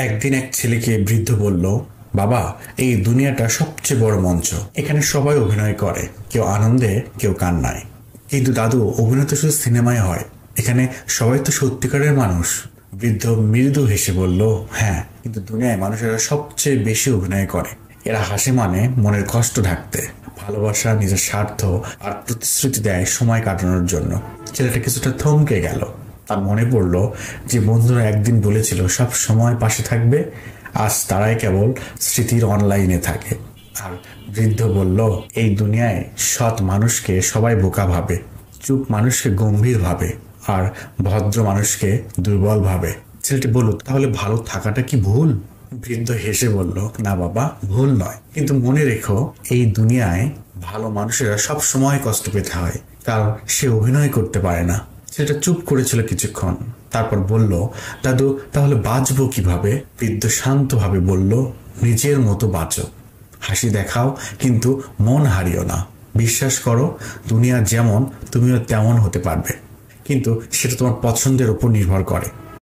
একদিন এক ছেলেকে বৃদ্ধ বলল, বাবা, এই দুনিয়াটা সবচেয়ে বড় মঞ্চ। এখানে সবাই অভিনয় করে, কেউ আনন্দে, কেউ কান্নায়। কিন্তু দাদু, অভিনয় তো শুধু সিনেমায় হয়, এখানে সবাই তো সত্যিকারের মানুষ। বৃদ্ধ মৃদু হেসে বলল, হ্যাঁ, কিন্তু দুনিয়ায় মানুষেরা সবচেয়ে বেশি অভিনয় করে। এরা হাসে মানে মনের কষ্ট ঢাকতে, ভালোবাসা, নিজের স্বার্থ আর প্রতিশ্রুতি দেয় সময় কাটানোর জন্য। ছেলেটা কিছুটা থমকে গেল। তার মনে পড়ল যে বন্ধুরা একদিন বলেছিল সব সময় পাশে থাকবে, আজ তারাই কেবল স্মৃতির অনলাইনে থাকে। আর বৃদ্ধ বলল, এই দুনিয়ায় সৎ মানুষকে সবাই বোকা ভাবে, চুপ মানুষকে গম্ভীর ভাবে, আর ভদ্র মানুষকে দুর্বল ভাবে। ছেলেটি বলল, তাহলে ভালো থাকাটা কি ভুল? বৃদ্ধ হেসে বলল, না বাবা, ভুল নয়, কিন্তু মনে রেখো, এই দুনিয়ায় ভালো মানুষেরা সব সময় কষ্ট পেতে হয়, কারণ সে অভিনয় করতে পারে না। ছেলেটা চুপ করেছিল কিছুক্ষণ, তারপর বলল, দাদু, তাহলে বাঁচবো কিভাবে? বৃদ্ধ শান্তভাবে বলল, নিজের মতো বাঁচো, হাসি দেখাও, কিন্তু মন হারিও না। বিশ্বাস করো, দুনিয়া যেমন, তুমিও তেমন হতে পারবে, কিন্তু সেটা তোমার পছন্দের উপর নির্ভর করে।